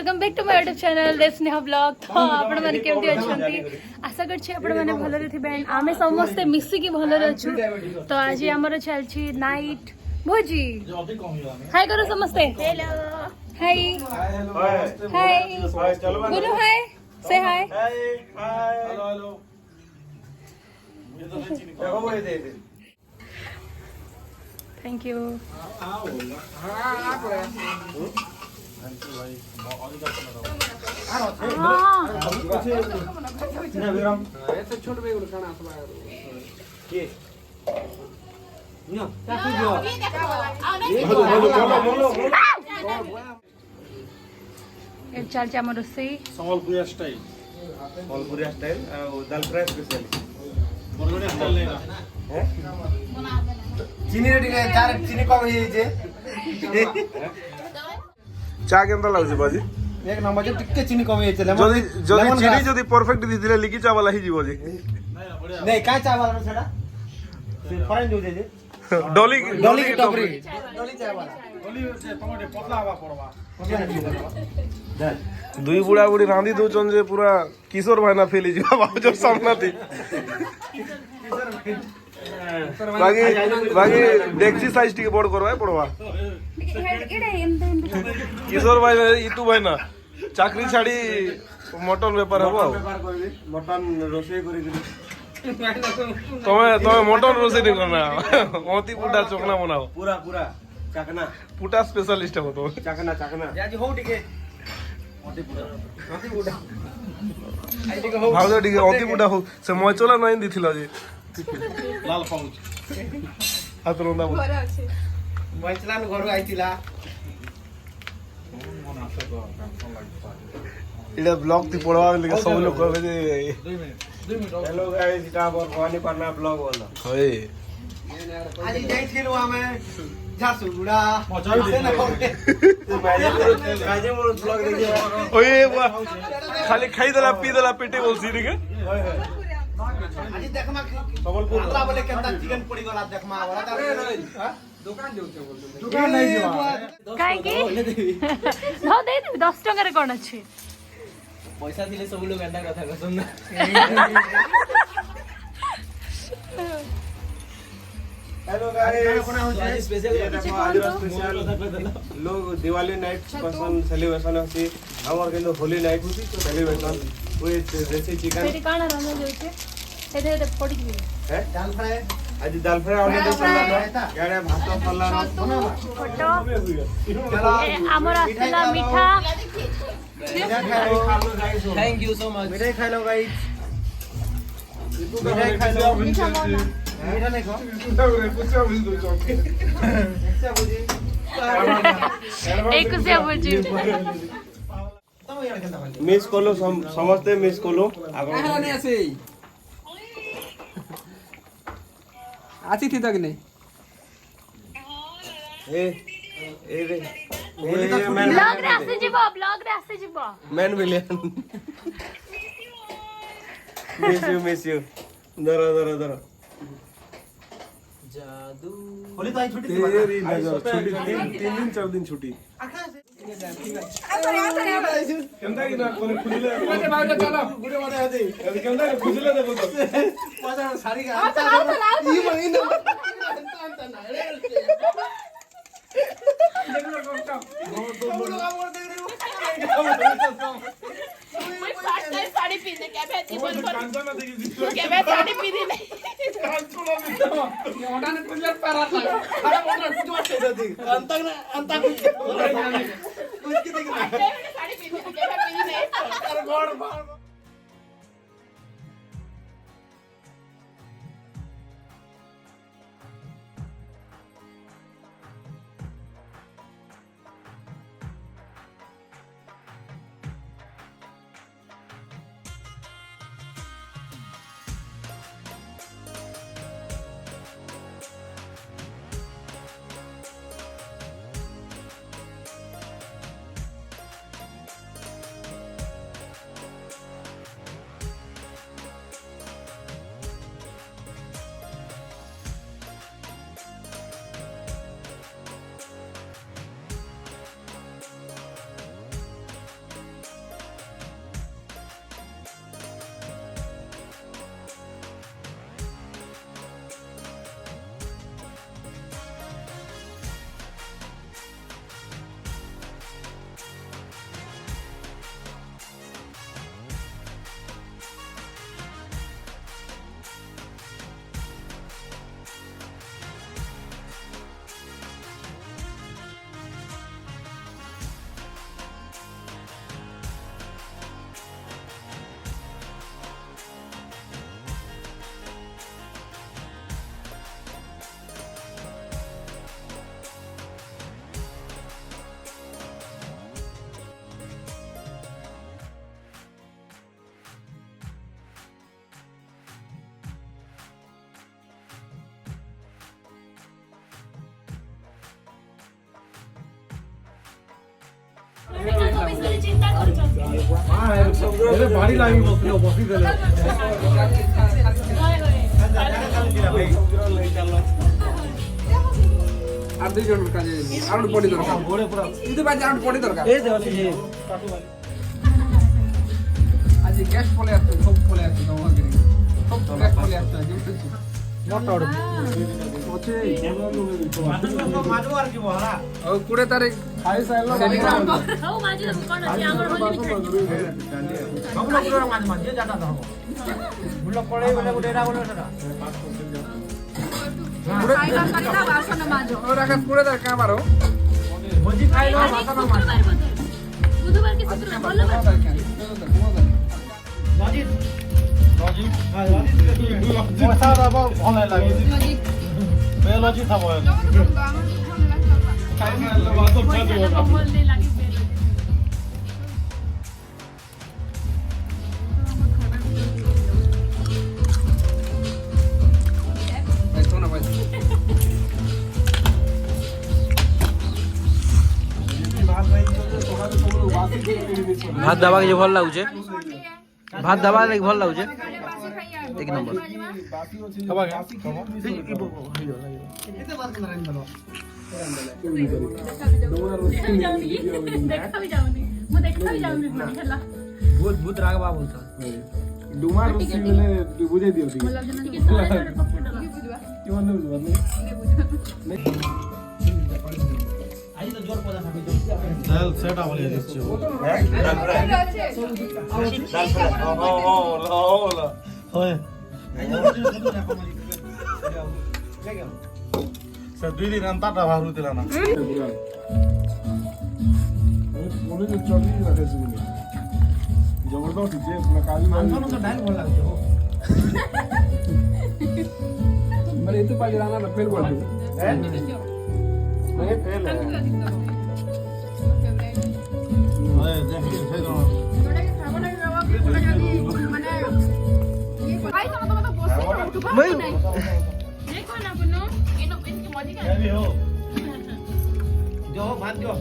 Welcome back to my YouTube channel Sneha blog. तो आपण माने केमती अछंती आशा करछि आपण माने भलरे थिबे। आमे समस्त मिसिकी भलरे अछु। तो आज हमर चलछि नाइट भोजी। हाय करो समस्ते। हेलो हाय हाय बोलो हाय से hi hello hello thank you. चलছে আমার রসই সম্বলপুরিয়া স্টাইল দাল ফ্রাই স্পেশাল বরগড়িয়া স্টাইল নেই না হ্যাঁ চিনি রে টিকে চার চিনি কম হই যাইছে চা কেমন লাগুছে বাজি এক নম্বর যে টিকে চিনি কম হই যাইছে যদি চিনি যদি परफेक्ट দি দিলে লিকি চা वाला হি जीव जी नहीं काय चा वाला सेटा फॉरेन जो जे डॉली की टपरी डॉली चा वाला डॉली से टमाटे पतला हवा पड़वा दुई बुढ़ा बुढ़ी रांधी दौन जे पूरा किशोर भाईना फेली जा जो सामना थी बाकी बाकी डेक्सी साइज टी बोर्ड करवा पड़वा किशोर भाई इतु भाई ना चाकरी छाड़ी मटन व्यापार हबो मटन रोसे करी तमे मटन रोसे नहीं करना ओती पुटा चोकना बनाओ पूरा पूरा चाकना पुटा स्पेशलिस्ट हो तो चाकना चाकना याजी हो टिके ओती पुटा भाव टिके ओती पुटा हो से मचला नहीं दिथिला जे लाल पाउच हाथ रोंदा बोल मचला न घर आइतिला इडा ब्लॉग ती पड़वा लेके सब लोग कहबे जे 2 मिनट हेलो गाइस इटा भवानी पाना ब्लॉग वाला होय आज जाइथिलु हमें झासुगुड़ा गाजे मोर ब्लॉग देखिए ओए खाली खाई देला पी देला पेटे बोलसी रे के आज देखमा सबलपुर हमरा बोले केता चिकन पड़ी गला देखमा वाला हां दुकान देउते बोल दुकान नहीं जीवा काई के न दे 10 टका रे कोन अछि पैसा दिले सब लोग एंडा कथा कहसन ना हेलो गाइस आज स्पेशल लोग दिवाली नाइट पसंद सेलिब्रेशन होसी हमर केनो होली नाइट होसी तो सेलिब्रेशन विथ देसी चिकन फेरी काना रानो जोचे एदे एदे पड़ी गई है दाल फ्राई आज दाल फ्राई ऑलरेडी सल्ला गाडे भात सल्ला फोटो हमर असला मीठा थैंक यू सो मच मिठाई खाइ लो गाइस मिठाई खाइ लो मीठा नहीं खा कुछ बुझ दो एक से बुझी मिस कोलो समझते मिस कोलो नहीं आसे आती थी तक नहीं ए रे ब्लॉग रे आसे जीवा मैन विलियन मिस यू दरो जादू होली तो आई छुट्टी तेरी नजर छुट्टी 3 दिन 4 दिन छुट्टी केमता की ना कोने खुजले माने बावले चलो गुडे माने आदे केमता की खुजले दे बोल पाजा सारी का ई महीना अंत ना रे देखो कोस्टा तुम लोग बोल दे रहे हो मैं फर्स्ट टाइम साड़ी पहनने क्या बैठी बोल कांचा ना देखी क्या मैं साड़ी पहनी नहीं कांचो ना मिलता ओडा ने कुलर पैरा था अरे बोल कुछ मत दे दे अंत कुछ की देख साड़ी पहनी क्या मैं पहनी नहीं अरे गॉड ବାଡ଼ି ଲାଗି ବସି ଦେଲେ আর দুইজনের কাজে আর পড়ি দরকার কিন্তু বাজে আর পড়ি দরকার এই দে আছে আজ গ্যাস পলে আসছে সব পলে আসছে তোমার গিরি সব গ্যাস পলে আসছে যেটা মোটর ওছে মাঝো আর কি বহরা ও 20 তারিখ খাই সাইলো ହଉ ମାଜି ଦବୁ କଣ ଅଛି ଆମର ହୋଲି সব লোক মাঝ মাঝ যে জাটা দাও বুল পড়ে বলে গোটেরা বলে সেটা ଖାଇବା ସରିଲା ବାସନ ମାଜ और आकाश 20 तारिख का मारो भोजी खाइलो बासन मारो ବୁଧବାର କି ଶୁକ୍ରବାର ଭଲ ବାର मजिद मसा दबा भल लागि बेलजी था भयो ଭଲ ଲାଗି ऐसो ना भाई ভাত দাবা যে ভাল লাগুছে ভাত দাবা লাগি ভাল লাগুছে এক নম্বর ଦେଖା ବି ଯାଉନି ମୁଁ ଦେଖା ବି ଯାଉନି ହେଲା भूत भूत रागबा बोलता ଡୁମାର ରୋଷେଇ ବେଲେ ବୁଝେଇ ଦିଅ ଟିକେ ଟିକେ ତଳେ ତଳେ ପକେଇଦବା କିମାନ ବୁଝିବା आज तो जोर पदा था दाल सेटा भलिया दिसछ होय सर 2 दिन अंता बाहरु दिला ना बोले जो चली रखे सुनी जबरदस्त जे पूरा काजू मानसों तो डाल बोल लागते हो मेरे इतने पास जाना ना फेल कर दो हैं नहीं फेल है ओए देखिए फेल हो মই देखो ना बुनो इनके मजी का भी हो जो भात जो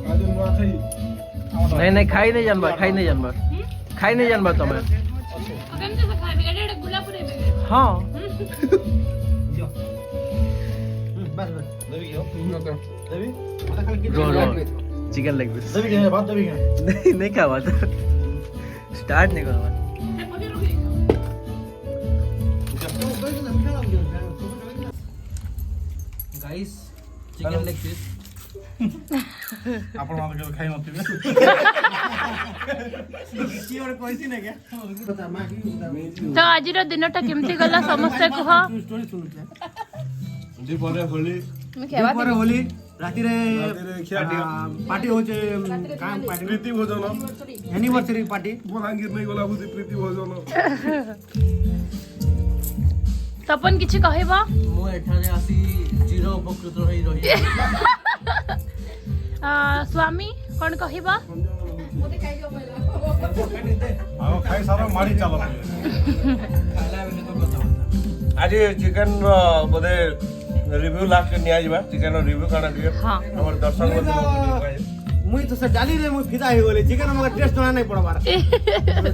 काजू मां थई નહીં નહીં ખાઈ નહીં જાનવા ખાઈ નહીં જાનવા ખાઈ નહીં જાનવા તમે કેમ કે ખાઈ એડે એડે ગુલાપુરે બેગે હા जो बस बस देवी हो देवी पता खाली રો રો ચિકન લેગ પીસ देवी के बात देवी के નહીં નહીં ખાવા તો સ્ટાર્ટ નહીં કરવા गाइस चिकन लेग पीस आपण माने के खाई नथिबे किसी और कोई सी नहीं क्या पता मां की तो आजिर दिनटा केमती गला समस्ते कह स्टोरी सुनते दी परे होली पर होली राती रे खियाटी पार्टी होचे काम पार्टी प्रीति भोजन एनिवर्सरी पार्टी बलांगीर नहीं गला बुद्धि प्रीति भोजन तपन किछि कहबा ମୁଁ ଏଠାରେ ଆସି ଚିର ଉପକୃତ ହୋଇ ରହି स्वामी कौन कहबा आओ खाई सारा मारी चलो आज चिकन बोधे रिव्यू लास्ट निया जिबा चिकन रिव्यू काना दिए हाँ। हमर दर्शक बंधु मुई तो से डाली रे मुई फिदा हो गेले चिकन मगर टेस्ट होना नहीं पड़बार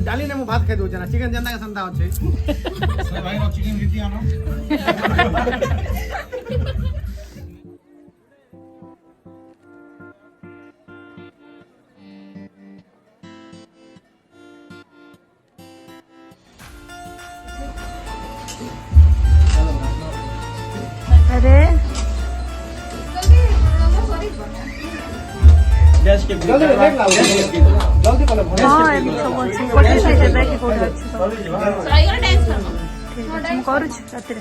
डाली ने मु भात खाइ दउ जना चिकन जंदा के संता होचे से भाई रो चिकन रीति आनो अरे ଗ୍ୟାସ୍ କେ जल्दी देख लाओ जल्दी कले हाँ एम सब अच्छी पटे साइड रे कि कोड अच्छी सब राइगर डांस करना हम करू छी रातिर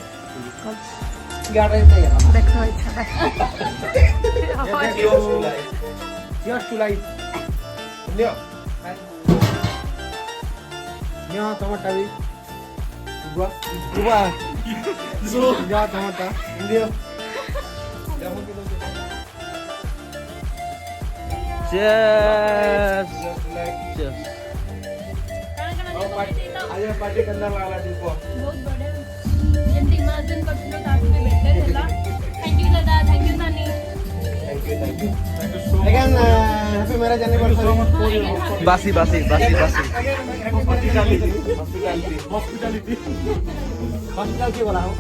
गाड़ी पे देखो इच्छा जस्ट टू लाइट लियो नियो टमाटर भी गुआ गुआ जा टमाटर लियो cheers cheers आज पार्टी करना वाला दीपो बहुत बड़े जेंति इमेजिन करथिलो ताकि बेटर होला थैंक यू दादा थैंक यू नानी थैंक यू लेकिन हैप्पी मैरिज एनिवर्सरी बासी बासी बासी बासी हॉस्पिटल की बोला हो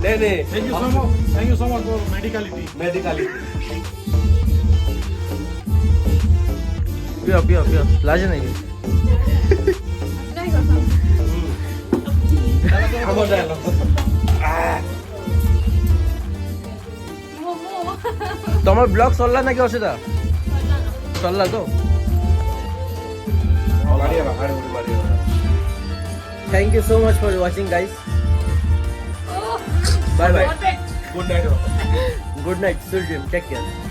नहीं नहीं thank you so much for medicality पियो पियो पियो लाजे नहीं हमर डायलॉग তোমার ব্লগ চললা নাকি অসিতা চললা তো बढ़िया बढ़िया thank you so much for watching guys bye bye good night good night sweet dream take care